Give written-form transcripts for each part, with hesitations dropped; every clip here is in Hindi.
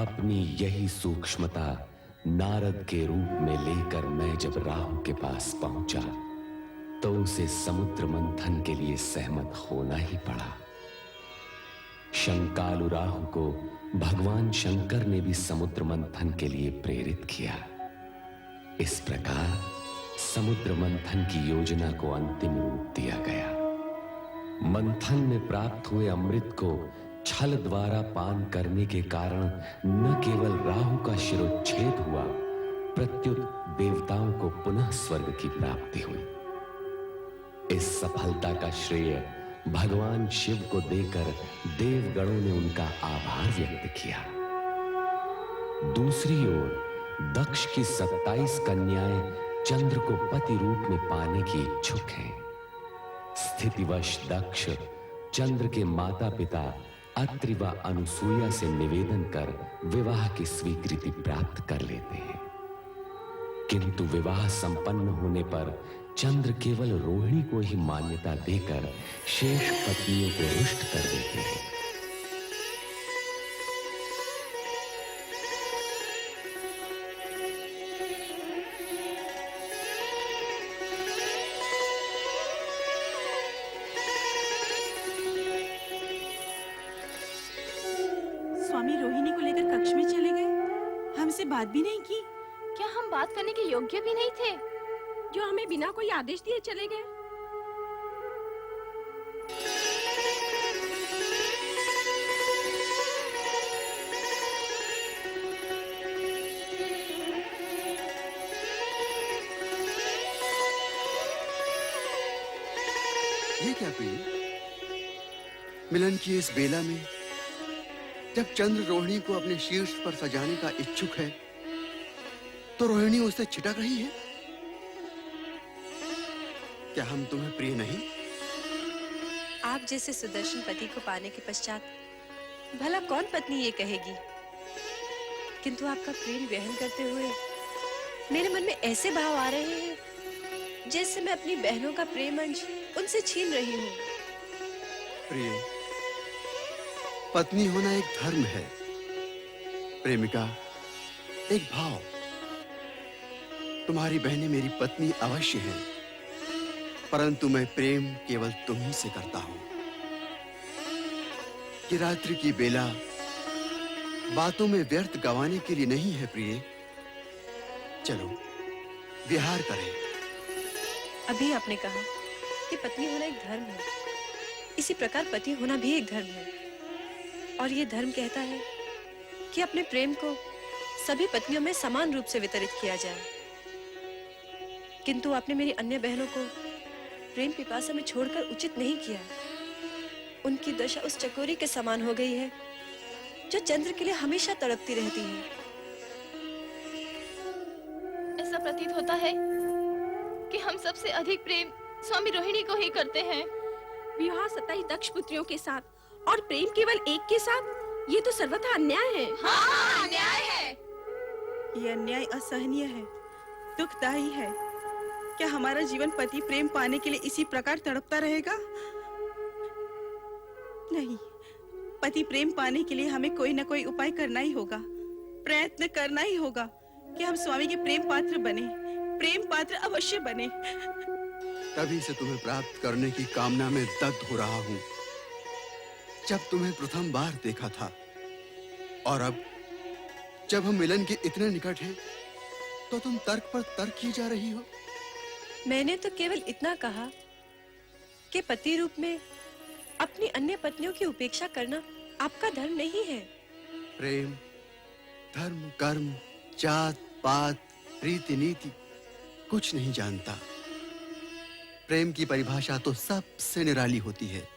अपनी यही सूक्ष्मता नारद के रूप में लेकर मैं जब राहु के पास पहुंचा तो उसे समुद्र मंथन के लिए सहमत होना ही पड़ा। शंकालु राहु को भगवान शंकर ने भी समुद्र मंथन के लिए प्रेरित किया। इस प्रकार समुद्र मंथन की योजना को अंतिम रूप दिया गया। मंथन में प्राप्त हुए अमृत को छल द्वारा पान करने के कारण न केवल राहु का शिरोच्छेद हुआ, प्रत्युत देवताओं को पुनः स्वर्ग की प्राप्ति हुई। इस सफलता का श्रेय भगवान शिव को देकर देवगणों ने उनका आभार व्यक्त किया। दूसरी ओर दक्ष की 27 कन्याएं चंद्र को पति रूप में पाने की इच्छुक हैं। स्थितिवश दक्ष चंद्र के माता पिता अत्रि व अनुसूया से निवेदन कर विवाह की स्वीकृति प्राप्त कर लेते हैं, किंतु विवाह संपन्न होने पर चंद्र केवल रोहिणी को ही मान्यता देकर शेष पत्नियों को रुष्ट कर देते हैं। स्वामी रोहिणी को लेकर कक्ष में चले गए, हमसे बात भी नहीं की। क्या हम बात करने के योग्य भी नहीं थे जो हमें बिना कोई आदेश दिए चले गए? ये क्या प्रिय? मिलन की इस बेला में जब चंद्र रोहिणी को अपने शीर्ष पर सजाने का इच्छुक है तो रोहिणी उससे छिटक रही है। क्या हम तुम्हें प्रिय नहीं? आप जैसे सुदर्शन पति को पाने के पश्चात भला कौन पत्नी ये कहेगी? किंतु आपका प्रेम ग्रहण करते हुए मेरे मन में ऐसे भाव आ रहे हैं जैसे मैं अपनी बहनों का प्रेम अंश उनसे छीन रही हूँ। प्रिय, पत्नी होना एक धर्म है, प्रेमिका एक भाव। तुम्हारी बहनें मेरी पत्नी अवश्य हैं, परंतु मैं प्रेम केवल तुम ही से करता हूं। कि रात्रि की बेला बातों में व्यर्थ गंवाने के लिए नहीं है प्रिय। चलो विहार करें। अभी आपने कहा कि पत्नी होना एक धर्म है, इसी प्रकार पति होना भी एक धर्म है। और ये धर्म कहता है कि अपने प्रेम को सभी पत्नियों में समान रूप से वितरित किया जाए। किंतु आपने मेरी अन्य बहनों को प्रेम पिपासा में छोड़कर उचित नहीं किया। उनकी दशा उस चकोरी के समान हो गई है जो चंद्र के लिए हमेशा तड़पती रहती है। ऐसा प्रतीत होता है कि हम सबसे अधिक प्रेम स्वामी रोहिणी को ही करते हैं। विवाह 27 दक्ष पुत्रियों के साथ और प्रेम केवल एक के साथ, ये तो सर्वथा अन्याय है। हाँ, अन्याय है। ये अन्याय असहनीय है, दुखदायी है। क्या हमारा जीवन पति प्रेम पाने के लिए इसी प्रकार तड़पता रहेगा? नहीं, पति प्रेम पाने के लिए हमें कोई न कोई उपाय करना ही होगा, प्रयत्न करना ही होगा कि हम स्वामी के प्रेम पात्र बने, प्रेम पात्र अवश्य बने। तभी से तुम्हें प्राप्त करने की कामना में दग्ध हो रहा हूं। जब तुम्हें प्रथम बार देखा था और अब जब हम मिलन के इतने निकट हैं, तो तुम तर्क पर तर्क की जा रही हो। मैंने तो केवल इतना कहा कि पति रूप में अपनी अन्य पत्नियों की उपेक्षा करना आपका धर्म नहीं है। प्रेम, धर्म, कर्म, जात, पात, रीति नीति कुछ नहीं जानता। प्रेम की परिभाषा तो सबसे निराली होती है,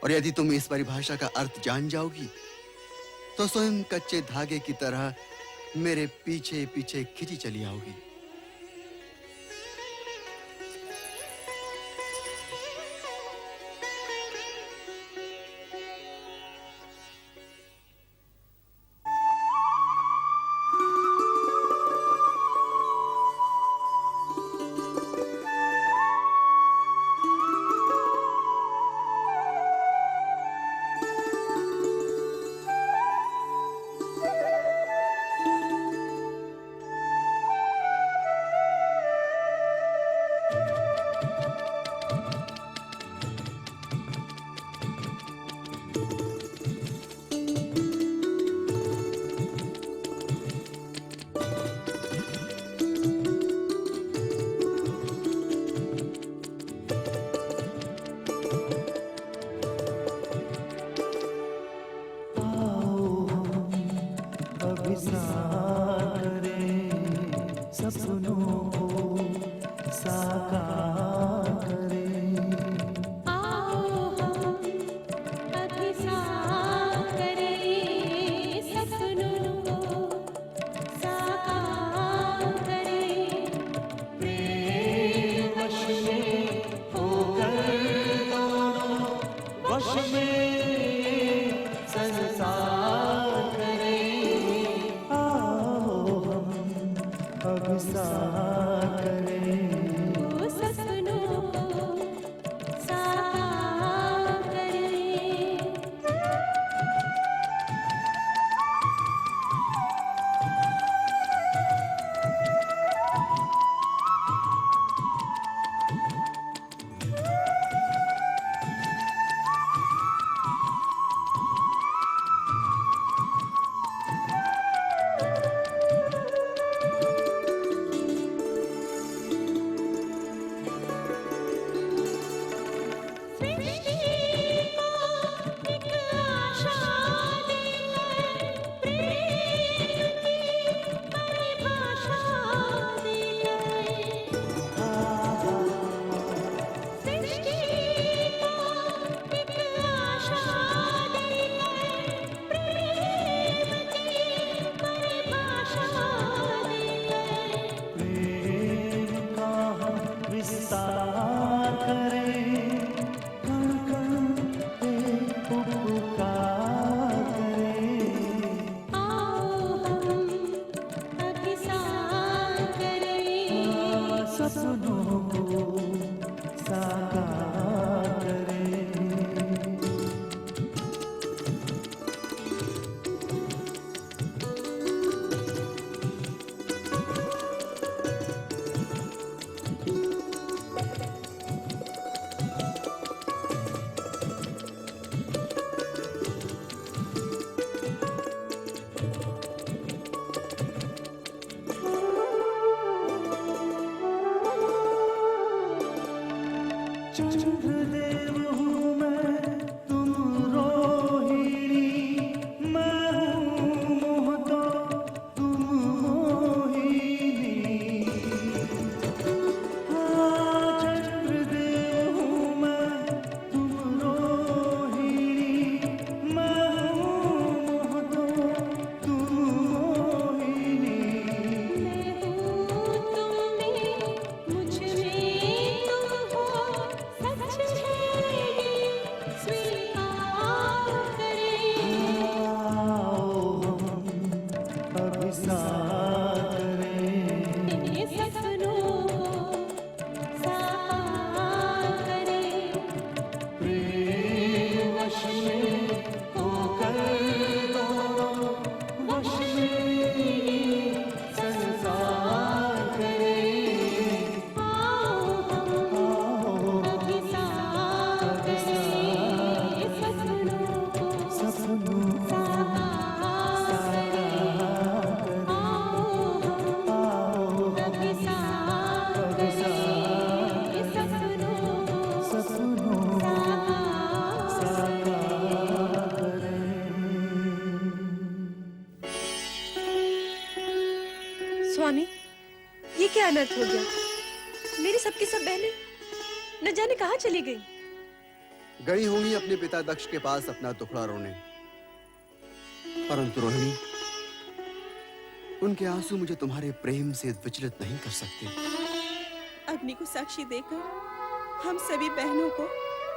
और यदि तुम इस परिभाषा का अर्थ जान जाओगी तो स्वयं कच्चे धागे की तरह मेरे पीछे पीछे खिंची चली आओगी। चंद्रदेव हूँ मैं, तुम रोहिणी, मैं हूँ मोह तो तुम मोहिनी। हाँ, चंद्रदेव हूँ मैं, तुम रोहिणी, मैं हूँ मोह तो तुम मोहिनी। मैं हूँ तुम में, मुझ में तुम हो, सच है ये स्वीकार करें। आओ हम अभी साथ करें, ये सपनों को साकार करें। प्रेम वश में होकर दोनों वश में ये संसार करें। आओ हम अभी साथ करें, ये सपनों को सपनों साकार करें। आओ हम अभी साथ करें, ये सपनों को सपनों साकार स्वामी, ये क्या अनर्थ हो गया? मेरी सबकी सब बहनें न जाने कहाँ चली गई। गई होंगी अपने पिता दक्ष के पास अपना दुखड़ा रोने। परंतु रोहिणी, उनके आंसू मुझे तुम्हारे प्रेम से विचलित नहीं कर सकते। अग्नि को साक्षी देकर हम सभी बहनों को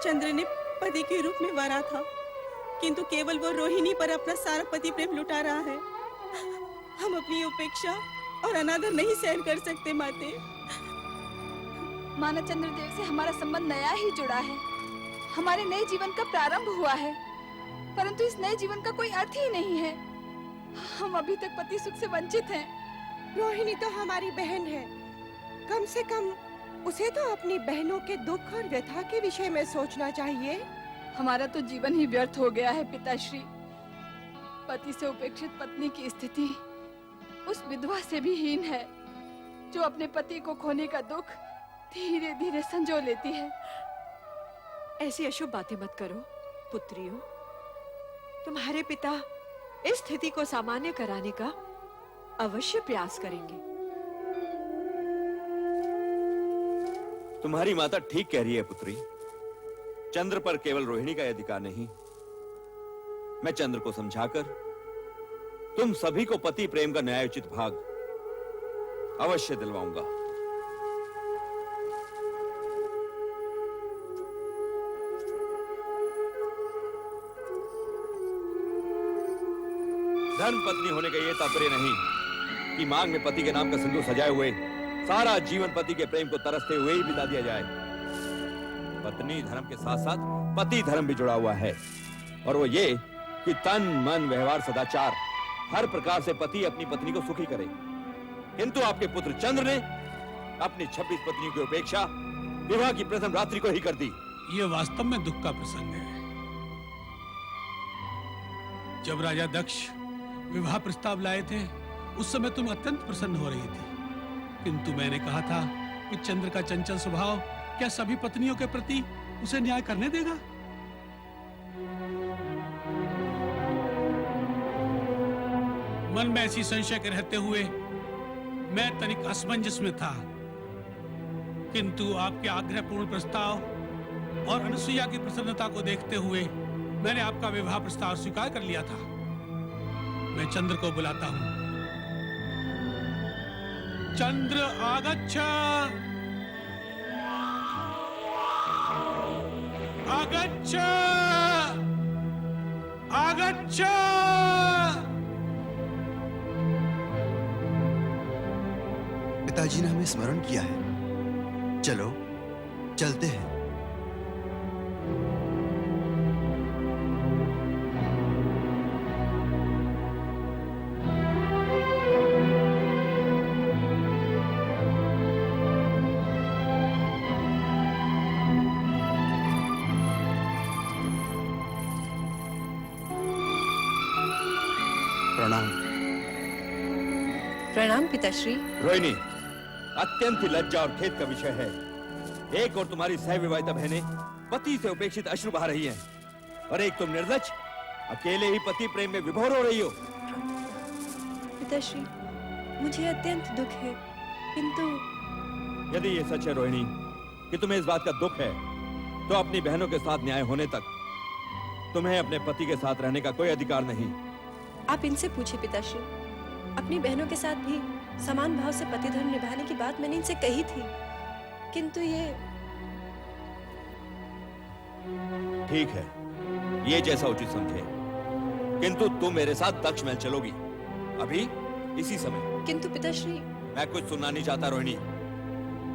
चंद्र ने पति के रूप में वरा था, किंतु केवल वो रोहिणी पर अपना सारा पति प्रेम लुटा रहा है। हम अपनी उपेक्षा और अनादर नहीं सहन कर सकते माते। माना चंद्रदेव से हमारा संबंध नया ही जुड़ा है, हमारे नए जीवन का प्रारंभ हुआ है, परंतु इस नए जीवन का कोई अर्थ ही नहीं है। हम अभी तक पति सुख से वंचित हैं। रोहिणी तो हमारी बहन है, कम से कम उसे तो अपनी बहनों के दुख और व्यथा के विषय में सोचना चाहिए। हमारा तो जीवन ही व्यर्थ हो गया है पिताश्री। पति से उपेक्षित पत्नी की स्थिति उस विधवा से भी हीन है, जो अपने पति को खोने का दुख धीरे धीरे संजो लेती है। ऐसी अशुभ बातें मत करो पुत्रियों। तुम्हारे पिता इस स्थिति को सामान्य कराने का अवश्य प्रयास करेंगे। तुम्हारी माता ठीक कह रही है पुत्री। चंद्र पर केवल रोहिणी का अधिकार नहीं। मैं चंद्र को समझाकर तुम सभी को पति प्रेम का न्यायोचित भाग अवश्य दिलवाऊंगा। धर्म पत्नी होने का यह तात्पर्य नहीं कि मांग में पति के नाम का सिंदूर सजाए हुए सारा जीवन पति के प्रेम को तरसते हुए ही बिता दिया जाए। पत्नी धर्म के साथ साथ पति धर्म भी जुड़ा हुआ है, और वो ये कि तन मन व्यवहार सदाचार हर प्रकार से पति अपनी पत्नी को सुखी करे। किंतु आपके पुत्र चंद्र ने अपनी 26 पत्नियों की उपेक्षा विवाह की प्रथम रात्रि को ही कर दी। ये वास्तव में दुख का प्रसंग है। जब राजा दक्ष विवाह प्रस्ताव लाए थे, उस समय तुम अत्यंत प्रसन्न हो रही थी, किंतु मैंने कहा था कि चंद्र का चंचल स्वभाव क्या सभी पत्नियों के प्रति उसे न्याय करने देगा? मन में ऐसी संशय के रहते हुए मैं तनिक असमंजस में था, किंतु आपके आग्रहपूर्ण प्रस्ताव और अनुसुईया की प्रसन्नता को देखते हुए मैंने आपका विवाह प्रस्ताव स्वीकार कर लिया था। मैं चंद्र को बुलाता हूं। चंद्र आगच्छ, आगच्छ, आगच्छ। पिताजी ने हमें स्मरण किया है। चलो चलते हैं। प्रणाम। प्रणाम पिताश्री। रोहिणी, अत्यंत ही लज्जा और खेद का विषय है एक और तुम्हारी सहविवाहिता बहनें पति से उपेक्षित अश्रु बहा रही हैं, और एक तुम निर्लज्ज अकेले ही पति प्रेम में विभोर हो रही हो। पिताश्री, मुझे अत्यंत दुख है, किंतु यदि ये सच है रोहिणी कि तुम्हें इस बात का दुख है, तो अपनी बहनों के साथ न्याय होने तक तुम्हें अपने पति के साथ रहने का कोई अधिकार नहीं। आप इनसे पूछिए पिताश्री। अपनी बहनों के साथ भी समान भाव से पति धर्म निभाने की बात मैंने इनसे कही थी, किंतु ये ठीक है, ये जैसा उचित समझे, किंतु तुम मेरे साथ दक्ष महल चलोगी अभी इसी समय। किंतु पिताश्री। मैं कुछ सुनना नहीं चाहता रोहिणी।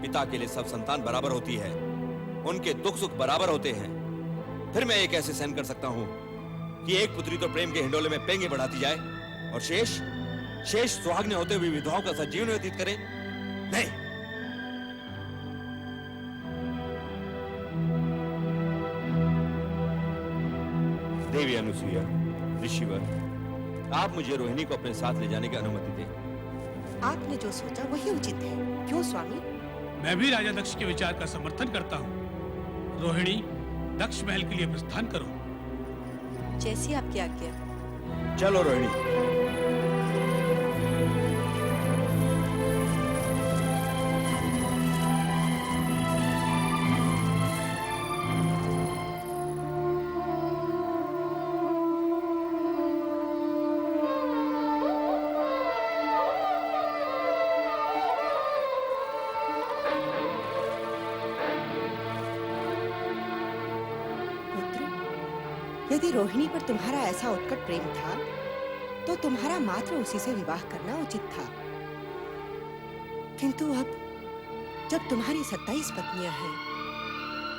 पिता के लिए सब संतान बराबर होती है, उनके दुख सुख बराबर होते हैं। फिर मैं ये कैसे सहन कर सकता हूँ कि एक पुत्री तो प्रेम के हिंडोले में पेंगे बढ़ाती जाए और शेष सुहागने होते हुए विधवाओं का साथ जीवन व्यतीत करे? नहीं। देवी अनुसुईया, ऋषिवर, आप मुझे रोहिणी को अपने साथ ले जाने की अनुमति दें। आपने जो सोचा वही उचित है, क्यों स्वामी? मैं भी राजा दक्ष के विचार का समर्थन करता हूँ। रोहिणी, दक्ष महल के लिए प्रस्थान करो। जैसी आपकी आज्ञा। चलो रोहिणी। यदि रोहिणी पर तुम्हारा ऐसा उत्कट प्रेम था, तो तुम्हारा मात्र उसी से विवाह करना उचित था। किंतु अब जब तुम्हारी 27 पत्नियां हैं,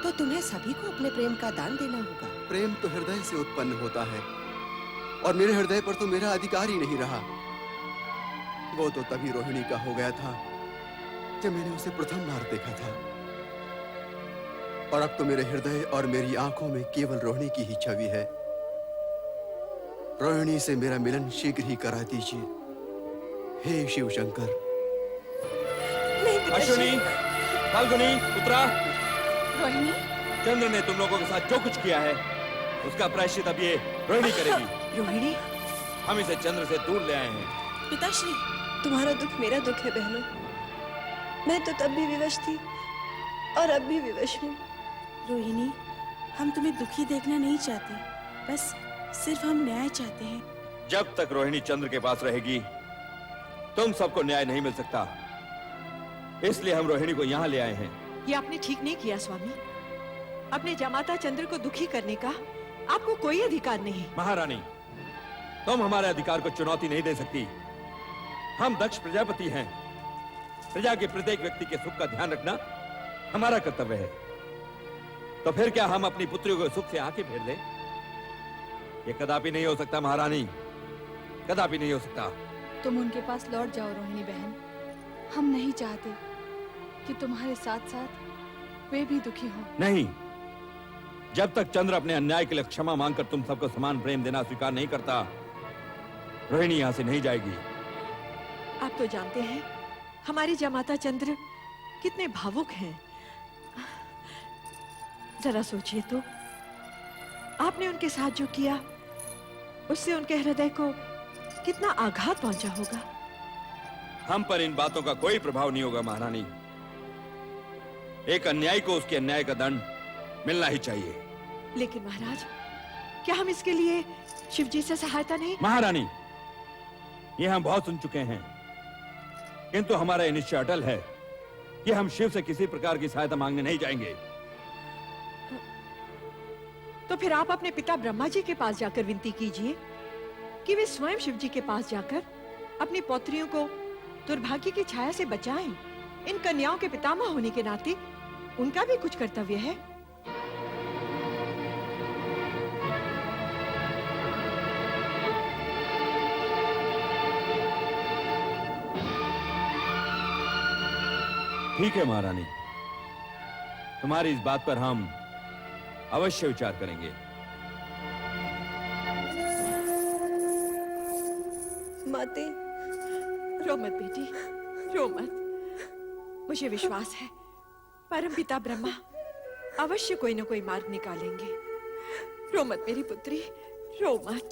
तो तुम्हें सभी को अपने प्रेम का दान देना होगा। प्रेम तो हृदय से उत्पन्न होता है, और मेरे हृदय पर तो मेरा अधिकार ही नहीं रहा। वो तो तभी रोहिणी का हो गया था जब मैंने उसे प्रथम बार देखा था, और अब तो मेरे हृदय और मेरी आंखों में केवल रोहिणी की ही छवि है। रोहिणी से मेरा मिलन शीघ्र ही करा दीजिए, हे शिव शंकर। अश्विनी, फाल्गुनी, उत्तरा, रोहिणी, चंद्र ने तुम लोगों के साथ जो कुछ किया है, उसका प्रायश्चित अब ये रोहिणी करेगी। रोहिणी, हम इसे चंद्र से दूर ले आए हैं। पिताश्री, तुम्हारा दुख मेरा दुख है बहनों। मैं तो तब भी विवश थी और अब भी विवश हूँ। रोहिणी, हम तुम्हें दुखी देखना नहीं चाहते, बस सिर्फ हम न्याय चाहते हैं। जब तक रोहिणी चंद्र के पास रहेगी, तुम सबको न्याय नहीं मिल सकता। इसलिए हम रोहिणी को यहाँ ले आए हैं। ये आपने ठीक नहीं किया स्वामी। अपने जमाता चंद्र को दुखी करने का आपको कोई अधिकार नहीं। महारानी, तुम हमारे अधिकार को चुनौती नहीं दे सकती। हम दक्ष प्रजापति हैं। प्रजा के प्रत्येक व्यक्ति के सुख का ध्यान रखना हमारा कर्तव्य है। तो फिर क्या हम अपनी पुत्रियों को सुख से आंखें फेर लें? ये कदापि नहीं हो सकता महारानी, कदापि नहीं हो सकता। तुम उनके पास लौट जाओ रोहिणी बहन। हम नहीं चाहते कि तुम्हारे साथ साथ वे भी दुखी हों। नहीं, जब तक चंद्र अपने अन्याय के लिए क्षमा मांगकर तुम सबको समान प्रेम देना स्वीकार नहीं करता, रोहिणी यहाँ से नहीं जाएगी। आप तो जानते हैं हमारे जमाता चंद्र कितने भावुक हैं। जरा सोचिए तो, आपने उनके साथ जो किया उससे उनके हृदय को कितना आघात पहुंचा होगा। हम पर इन बातों का कोई प्रभाव नहीं होगा महारानी। एक अन्यायी को उसके अन्याय का दंड मिलना ही चाहिए। लेकिन महाराज, क्या हम इसके लिए शिव जी से सहायता नहीं? महारानी, ये हम बहुत सुन चुके हैं, किंतु हमारा यह निश्चय अटल है कि हम शिव से किसी प्रकार की सहायता मांगने नहीं जाएंगे। तो फिर आप अपने पिता ब्रह्मा जी के पास जाकर विनती कीजिए कि वे स्वयं शिव जी के पास जाकर अपनी पौत्रियों को दुर्भाग्य की छाया से बचाएं। इन कन्याओं के पितामह होने के नाते उनका भी कुछ कर्तव्य है। ठीक है महारानी, तुम्हारी इस बात पर हम अवश्य विचार करेंगे। माते, रो मत बेटी, रो मत। मुझे विश्वास है परमपिता ब्रह्मा अवश्य कोई न कोई मार्ग निकालेंगे। रो मत मेरी पुत्री, रो मत।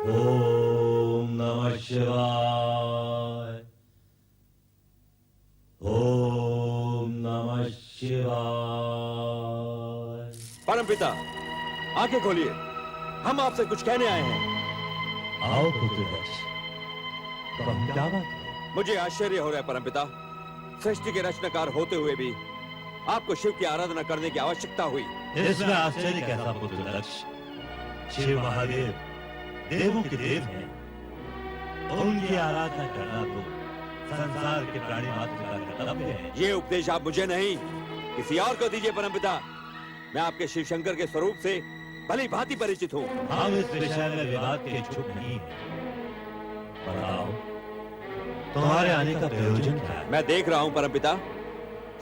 ओम नमः शिवाय। ओम नमः शिवाय। परमपिता, आंखें खोलिए, हम आपसे कुछ कहने आए हैं। आओ पुत्र दक्ष, कहो क्या बात है? मुझे आश्चर्य हो रहा है परमपिता, सृष्टि के रचनाकार होते हुए भी आपको शिव की आराधना करने की आवश्यकता हुई। इसमें आश्चर्य कैसा पुत्र दक्ष? शिव महादेव देवों के देव हैं, उनकी आराधना करना तो संसार के प्राणी मात्र का कर्तव्य है। ये उपदेश आप मुझे नहीं, किसी और को दीजिए परमपिता। मैं आपके शिव शंकर के स्वरूप से भली भांति परिचित हूँ। हम इस विषय में विवाद के इच्छुक नहीं हैं। बताओ, तुम्हारे आने का प्रयोजन क्या है? मैं देख रहा हूँ परमपिता,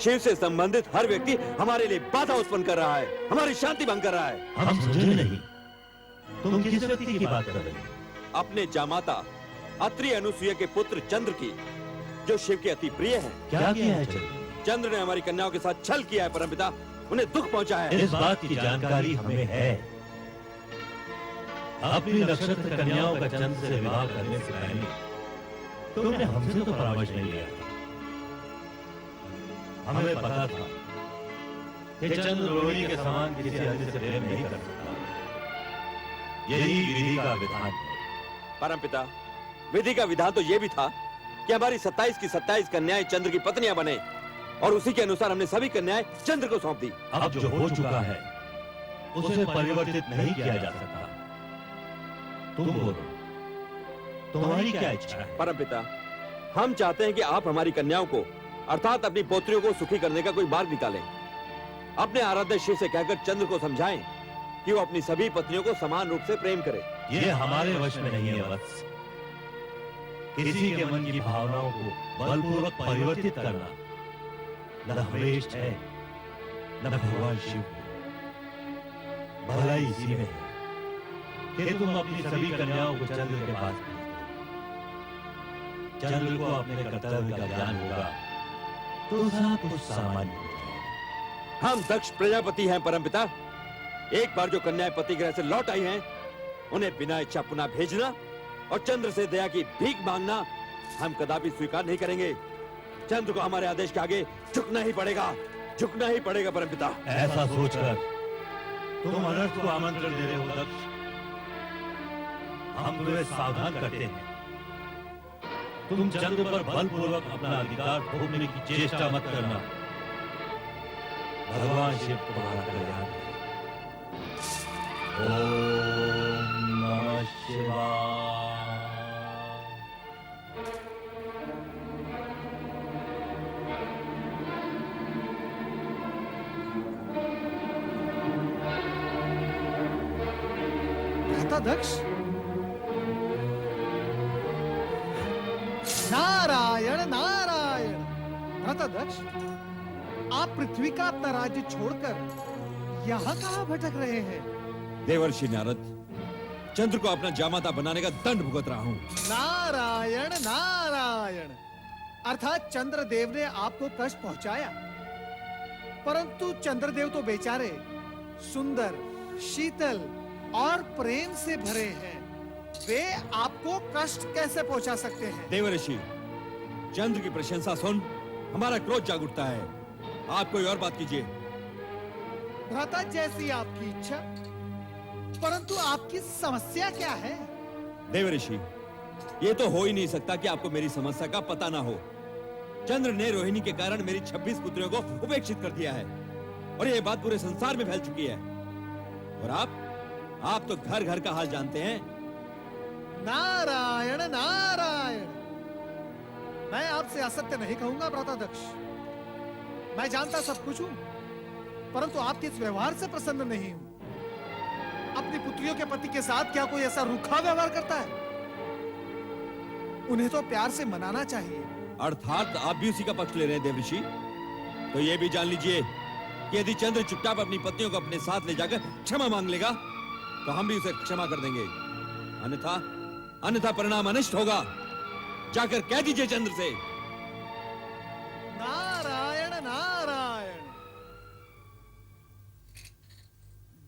शिव से संबंधित हर व्यक्ति हमारे लिए बाधा उत्पन्न कर रहा है, हमारी शांति भंग कर रहा है। हम समझे नहीं, तुम किस व्यक्ति की बात कर रहे हो? अपने जामाता अत्रि अनुसुईया के पुत्र चंद्र की, जो शिव के अति प्रिय हैं। क्या किया है चंद्र? चंद्र ने हमारी कन्याओं के साथ छल किया है परमपिता, उन्हें दुख पहुंचा है। इस बात की जानकारी हमें है। अपनी नक्षत्र कन्याओं का चंद्र से विवाह करने से पहले तुमने हमसे तो परामर्श नहीं लिया। हमें पता था कि चंद्र रोहिणी के समान किसी अन्य से प्रेम नहीं कर सकता। यही विधि का विधान है। परमपिता, विधि का विधान तो ये भी था कि हमारी 27 की 27 कन्याएं चंद्र की पत्नियां बने, और उसी के अनुसार हमने सभी कन्याएं चंद्र को सौंप दी। अब जो हो चुका है उसे परिवर्तित नहीं किया जा सकता। तुम बोलो, तुम्हारी क्या इच्छा है? परमपिता, हम चाहते हैं कि आप हमारी कन्याओं को, अर्थात अपनी पोत्रियों को सुखी करने का कोई मार्ग निकालें। अपने आराध्य शिव से कहकर चंद्र को समझाएं कि वो अपनी सभी पत्नियों को समान रूप से प्रेम करे। ये हमारे वश में नहीं है वत्स। किसी के मन की भावनाओं को बलपूर्वक परिवर्तित करना न हमेश है न भगवान शिव। भलाई इसी में है कि तुम अपनी सभी कन्याओं को चंद्र के पास भेज दो। चंद्र को अपने कर्तव्य का ज्ञान होगा तो सब कुछ सामान्य हो जाएगा। हम दक्ष प्रजापति हैं परमपिता। एक बार जो कन्याएं पति गृह से लौट आई हैं, उन्हें बिना इच्छा पुनः भेजना और चंद्र से दया की भीख मांगना हम कदापि स्वीकार नहीं करेंगे। चंद्र को हमारे आदेश के आगे झुकना ही पड़ेगा, झुकना ही पड़ेगा परमपिता। ऐसा सोचकर तुम अनर्थ को आमंत्रण दे रहे हो दक्ष। हम तुम्हें सावधान करते हैं, तुम चंद्र पर बलपूर्वक अपना अधिकार थोपने की चेष्टा मत करना। भगवान शिव तुम्हारा कल्याण करे। ओम नमः शिवाय। दक्ष, नारायण नारायण। भ्राता दक्ष, आप पृथ्वी का अपना राज्य छोड़कर यहाँ कहाँ भटक रहे हैं? देवर्षि नारद, चंद्र को अपना जामाता बनाने का दंड भुगत रहा हूँ। नारायण नारायण। अर्थात चंद्रदेव ने आपको कष्ट पहुंचाया, परंतु चंद्रदेव तो बेचारे सुंदर, शीतल और प्रेम से भरे हैं। वे आपको कष्ट कैसे पहुंचा सकते हैं? देवर्षि, चंद्र की प्रशंसा सुन हमारा क्रोध जाग उठता है। आप कोई और बात कीजिए। भ्राता, जैसी आपकी इच्छा, परंतु आपकी समस्या क्या है? देवर्षि, ये तो हो ही नहीं सकता कि आपको मेरी समस्या का पता ना हो। चंद्र ने रोहिणी के कारण मेरी 26 पुत्रियों को उपेक्षित कर दिया है, और ये बात पूरे संसार में फैल चुकी है। और आप तो घर घर का हाल जानते हैं। नारायण नारायण। मैं आपसे असत्य नहीं कहूंगा भ्राता दक्ष। मैं जानता सब कुछ हूं, परंतु आपके इस व्यवहार से प्रसन्न नहीं हूं। अपनी पुत्रियों के पति के साथ क्या कोई ऐसा रूखा व्यवहार करता है? उन्हें तो प्यार से मनाना चाहिए। अर्थात आप भी उसी का पक्ष ले रहे हैं देवर्षि। तो ये भी जान लीजिए कि यदि चंद्र चुपचाप अपनी पत्नियों को अपने साथ ले जाकर क्षमा मांग लेगा, तो हम भी उसे क्षमा कर देंगे। अन्यथा परिणाम अनिष्ट होगा। जाकर कह दीजिए चंद्र से। नारायण नारायण।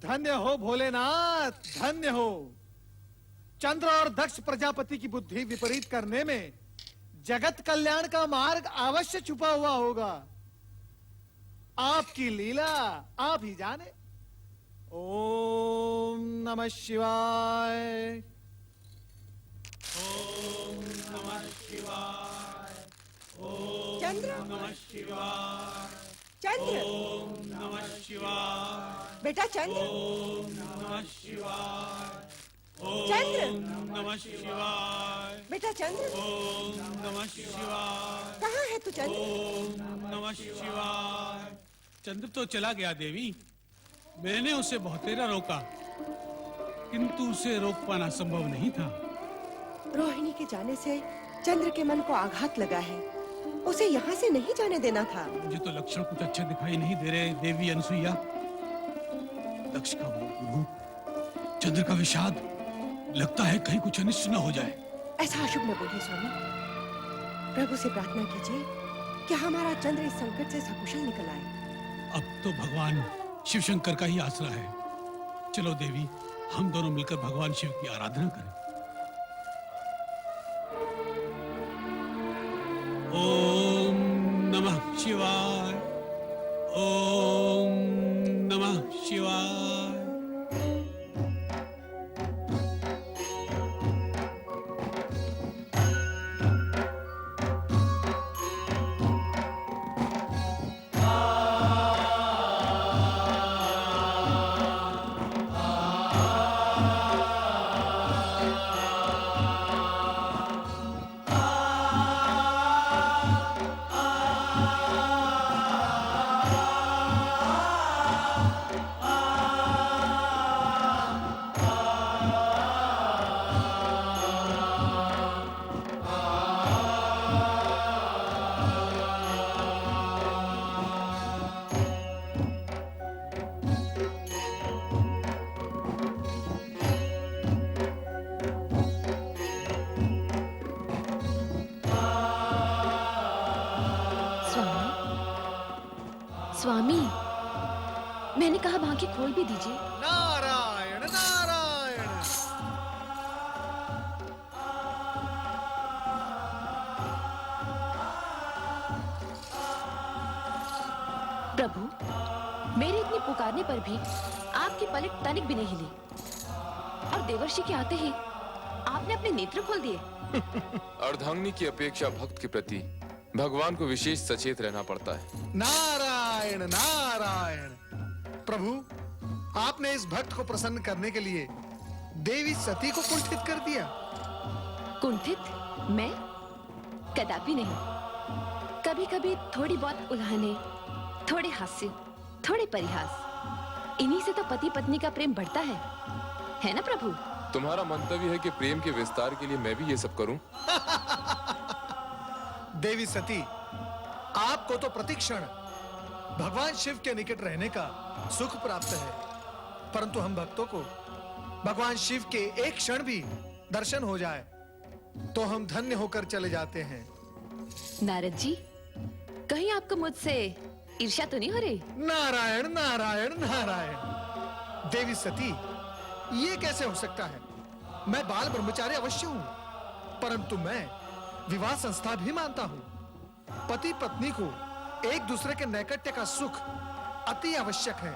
धन्य हो भोलेनाथ, धन्य हो। चंद्र और दक्ष प्रजापति की बुद्धि विपरीत करने में जगत कल्याण का मार्ग अवश्य छुपा हुआ होगा। आपकी लीला आप ही जाने। ओम नमः शिवाय। ओम नमः शिवाय। ओम चंद्र, नमः शिवाय। चंद्र, ओम नमः शिवाय। बेटा चंद्र, ओम नमः शिवाय। चंद्र, ओम नमः शिवाय। बेटा चंद्र, ओम नमः शिवाय। कहाँ है तू चंद्र? ओम नमः शिवाय। चंद्र तो चला गया देवी। मैंने उसे बहुतेरा रोका, किंतु उसे रोक पाना संभव नहीं था। रोहिणी के जाने से चंद्र के मन को आघात लगा है। उसे यहाँ से नहीं जाने देना था। मुझे तो लक्षण कुछ अच्छे दिखाई नहीं दे रहे देवी अनसुईया। दक्ष का वो रूप, चंद्र का विषाद, लगता है कहीं कुछ अनिष्ट न हो जाए। ऐसा अशुभ न बोलिए स्वामी। प्रभु से प्रार्थना कीजिए कि हमारा चंद्र इस संकट से सकुशल निकल आए। अब तो भगवान शिव शंकर का ही आसरा है। चलो देवी, हम दोनों मिलकर भगवान शिव की आराधना करें। ओम नमः शिवाय। ओम नमः शिवाय। स्वामी, मैंने कहा भांखें खोल भी दीजिए। नारायण नारायण। प्रभु, मेरे इतने पुकारने पर भी आपकी पलक तनिक भी नहीं हिली, और देवर्षि के आते ही आपने अपने नेत्र खोल दिए। अर्धांगिनी की अपेक्षा भक्त के प्रति भगवान को विशेष सचेत रहना पड़ता है। नारायण नारायण। प्रभु, आपने इस भक्त को प्रसन्न करने के लिए देवी सती को कुंठित कर दिया। कुंठित? मैं? कदापि नहीं। कभी कभी थोड़ी बहुत उल्हाने, थोड़े हास्य, थोड़े परिहास, इन्हीं से तो पति पत्नी का प्रेम बढ़ता है ना प्रभु? तुम्हारा मंतव्य है कि प्रेम के विस्तार के लिए मैं भी ये सब करूं? देवी सती, आपको तो प्रतिक्षण भगवान शिव के निकट रहने का सुख प्राप्त है, परंतु हम भक्तों को भगवान शिव के एक क्षण भी दर्शन हो जाए तो हम धन्य होकर चले जाते हैं। नारद जी, कहीं आपको मुझसे ईर्ष्या तो नहीं हो रही? नारायण नारायण नारायण। देवी सती, ये कैसे हो सकता है? मैं बाल ब्रह्मचारी अवश्य हूं, परंतु मैं विवाह संस्था भी मानता हूं। पति पत्नी को एक दूसरे के नैकट्य का सुख अति आवश्यक है।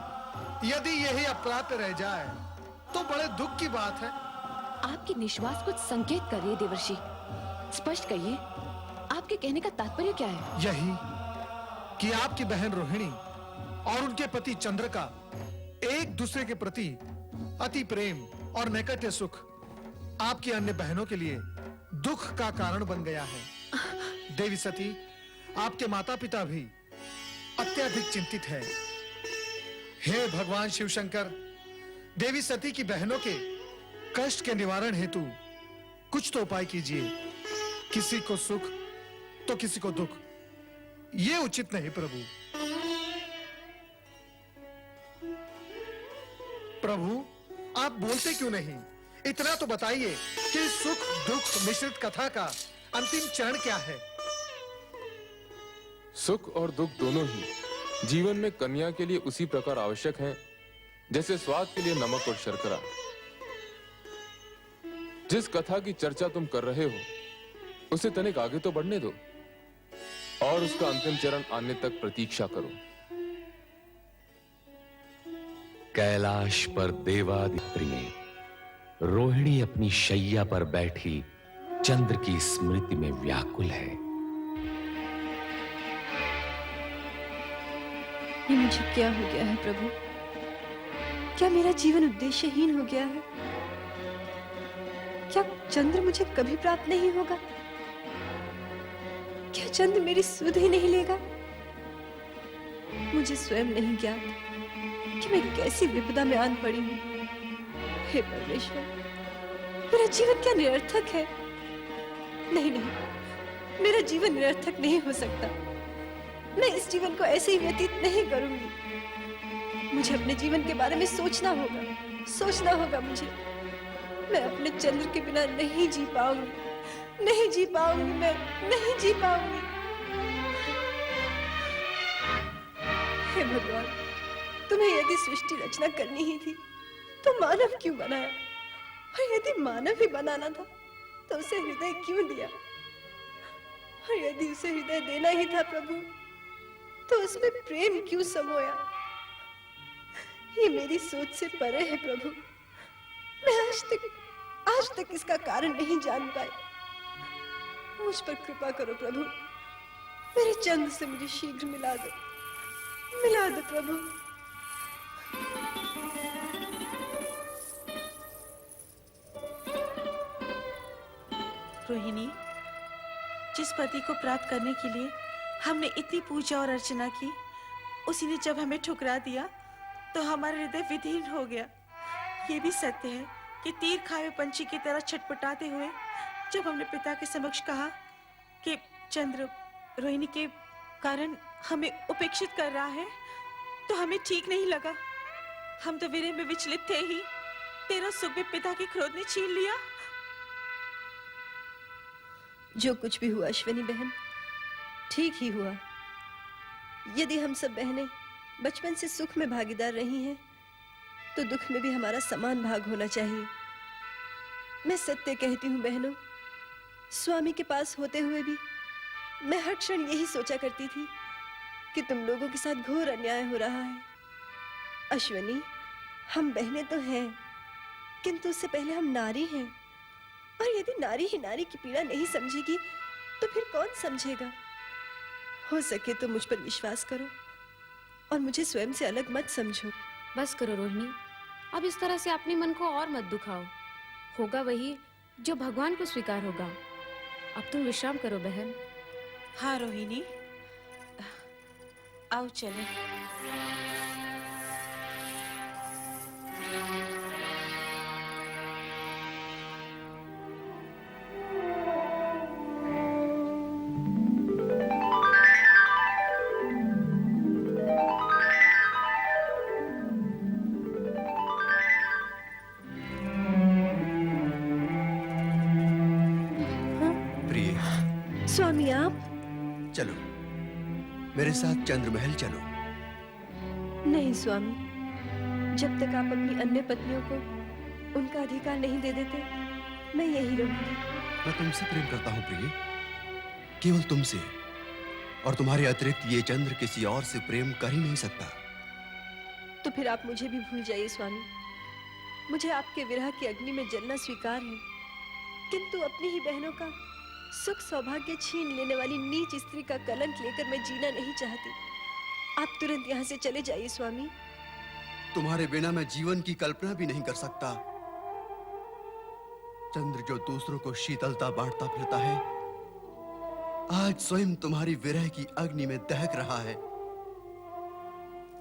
यदि यही अप्राप्त रह जाए तो बड़े दुख की बात है। आपकी निश्वास कुछ संकेत कर रही है देवर्षि। स्पष्ट कहिए, आपके कहने का तात्पर्य क्या है? यही कि आपकी बहन रोहिणी और उनके पति चंद्र का एक दूसरे के प्रति अति प्रेम और नैकट्य सुख आपकी अन्य बहनों के लिए दुख का कारण बन गया है। देवी सती, आपके माता पिता भी अत्यधिक चिंतित है। हे भगवान शिव शंकर, देवी सती की बहनों के कष्ट के निवारण हेतु कुछ तो उपाय कीजिए। किसी को सुख तो किसी को दुख, ये उचित नहीं प्रभु। प्रभु, आप बोलते क्यों नहीं? इतना तो बताइए कि सुख दुख मिश्रित कथा का अंतिम चरण क्या है? सुख और दुख दोनों ही जीवन में कन्या के लिए उसी प्रकार आवश्यक हैं जैसे स्वाद के लिए नमक और शर्करा। जिस कथा की चर्चा तुम कर रहे हो उसे तनिक आगे तो बढ़ने दो और उसका अंतिम चरण आने तक प्रतीक्षा करो। कैलाश पर देवादित्य में रोहिणी अपनी शैया पर बैठी चंद्र की स्मृति में व्याकुल है। ये मुझे क्या हो गया है प्रभु? क्या मेरा जीवन उद्देश्यहीन हो गया है? क्या चंद्र मुझे कभी प्राप्त नहीं होगा? क्या चंद्र मेरी सुध ही नहीं लेगा? मुझे स्वयं नहीं ज्ञात कि मैं कैसी विपदा में आन पड़ी हूँ। हे परमेश्वर, मेरा जीवन क्या निरर्थक है? नहीं नहीं, मेरा जीवन निरर्थक नहीं हो सकता। मैं इस जीवन को ऐसे ही व्यतीत नहीं करूंगी। मुझे अपने जीवन के बारे में सोचना होगा मुझे। मैं अपने चंद्र के बिना नहीं जी पाऊंगी, नहीं जी पाऊंगी, मैं नहीं जी पाऊंगी। हे भगवान, तुम्हें यदि सृष्टि रचना करनी ही थी तो मानव क्यों बनाया? और यदि मानव ही बनाना था तो उसे हृदय क्यों दिया? और यदि उसे हृदय देना ही था प्रभु तो उसमें प्रेम क्यों समोया? ये मेरी सोच से परे है प्रभु। मैं आज तक इसका कारण नहीं जान पाई। मुझ पर कृपा करो प्रभु। मेरे चंद्र से मुझे शीघ्र मिला दो प्रभु। रोहिणी, जिस पति को प्राप्त करने के लिए हमने इतनी पूजा और अर्चना की, उसी ने जब हमें ठुकरा दिया तो हमारा हृदय विदीर्ण हो गया। ये भी सत्य है कि तीर खाए पंछी की तरह छटपटाते हुए जब हमने पिता के समक्ष कहा कि चंद्र रोहिणी के कारण हमें उपेक्षित कर रहा है, तो हमें ठीक नहीं लगा। हम तो विरह में विचलित थे ही, तेरा सुख भी पिता के क्रोध ने छीन लिया। जो कुछ भी हुआ अश्विनी बहन, ठीक ही हुआ। यदि हम सब बहनें बचपन से सुख में भागीदार रही हैं, तो दुख में भी हमारा समान भाग होना चाहिए। मैं सत्य कहती हूँ बहनों, स्वामी के पास होते हुए भी मैं हर क्षण यही सोचा करती थी कि तुम लोगों के साथ घोर अन्याय हो रहा है। अश्विनी, हम बहनें तो हैं, किंतु उससे पहले हम नारी हैं। और यदि नारी ही नारी की पीड़ा नहीं समझेगी तो फिर कौन समझेगा? हो सके तो मुझ पर विश्वास करो और मुझे स्वयं से अलग मत समझो। बस करो रोहिणी, अब इस तरह से अपने मन को और मत दुखाओ। होगा वही जो भगवान को स्वीकार होगा। अब तुम विश्राम करो बहन। हाँ रोहिणी, आओ चलें। स्वामी आप? चलो मेरे साथ चंद्रमहल चलो। नहीं स्वामी, जब तक आप अपनी अन्य पत्नियों को उनका अधिकार नहीं दे देते, मैं यही रहूंगी। मैं तुमसे प्रेम करता हूँ प्रिय, केवल तुमसे। और तुम्हारे अतिरिक्त ये चंद्र किसी और से प्रेम कर ही नहीं सकता। तो फिर आप मुझे भी भूल जाइए स्वामी। मुझे आपके विरह की अग्नि में जलना स्वीकार है, किंतु अपनी ही बहनों का सुख सौभाग्य छीन लेने वाली नीच स्त्री का कलंक लेकर मैं जीना नहीं चाहती। आप तुरंत यहाँ से चले जाइए स्वामी। तुम्हारे बिना मैं जीवन की कल्पना भी नहीं कर सकता। चंद्र जो दूसरों को शीतलता बांटता फिरता है, आज स्वयं तुम्हारी विरह की अग्नि में दहक रहा है।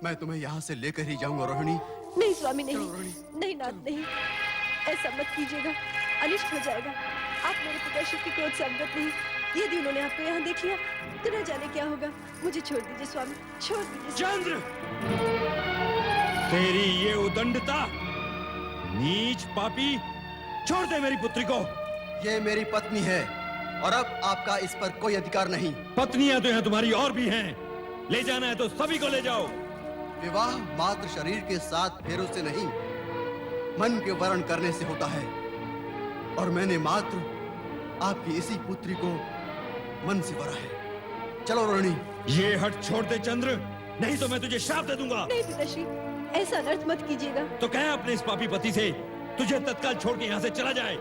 मैं तुम्हें यहाँ से लेकर ही जाऊंगा रोहिणी। नहीं स्वामी, नहीं नहीं नाथ, नहीं, ऐसा मत कीजिएगा, अनिष्ट हो जाएगा। आप मेरे पिताश्री के क्रोध से अवगत नहीं। यदि उन्होंने आपको यहाँ देख लिया तो न जाने क्या होगा। मुझे छोड़ दीजिए स्वामी, छोड़ दीजिए। चंद्र, तेरी ये उदंडता, नीच पापी, छोड़ दे मेरी पुत्री को। ये मेरी पत्नी है और अब आपका इस पर कोई अधिकार नहीं। पत्नियां तो हैं तुम्हारी और भी हैं, ले जाना है तो सभी को ले जाओ। विवाह मात्र शरीर के साथ फेरों से नहीं, मन के वरण करने से होता है। और मैंने मात्र आपकी इसी पुत्री को मन से वरा है। चलो रोहिणी। ये हट छोड़ दे चंद्र, नहीं तो मैं तुझे श्राप दे दूंगा। नहीं पिताश्री, ऐसा अनर्थ मत कीजिएगा। तो कह अपने इस पापी पति से तुझे तत्काल छोड़ के यहाँ से चला जाए,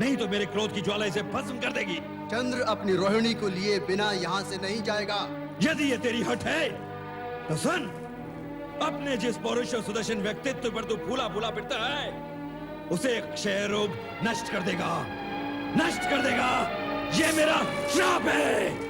नहीं तो मेरे क्रोध की ज्वाला इसे भस्म कर देगी। चंद्र अपनी रोहिणी को लिए बिना यहाँ से नहीं जाएगा। यदि ये तेरी हट है तो सुन, अपने जिस पौरुष और सुदर्शन व्यक्तित्व पर तू फूला फूला फिरता है, उसे क्षय रोग नष्ट कर देगा, नष्ट कर देगा। ये मेरा श्राप है।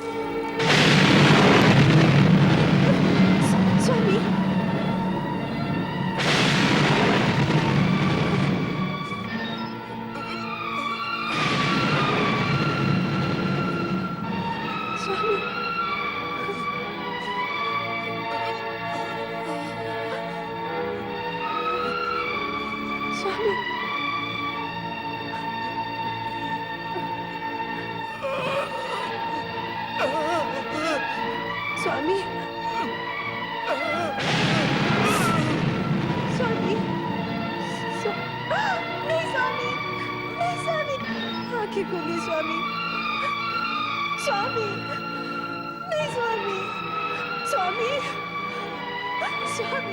स्वामी, स्वामी, स्वामी, नहीं स्वामी, नहीं स्वामी, आंखें खोलिए स्वामी, स्वामी, नहीं स्वामी, स्वामी, स्वामी,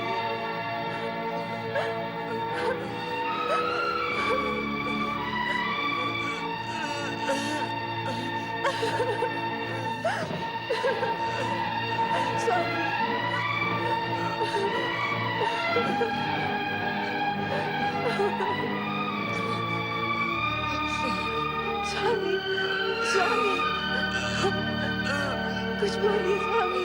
स्वामी, स्वामी, कुछ बोलिए स्वामी।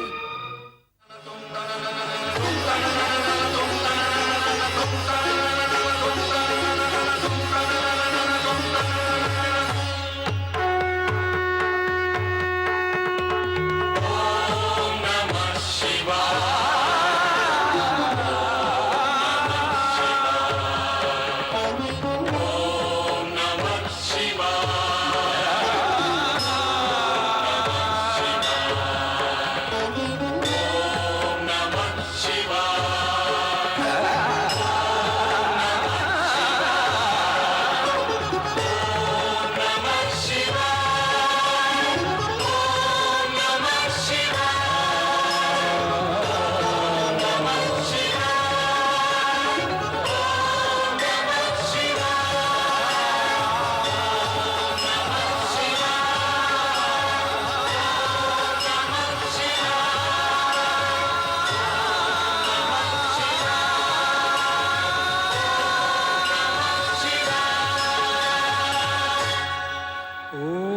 ओम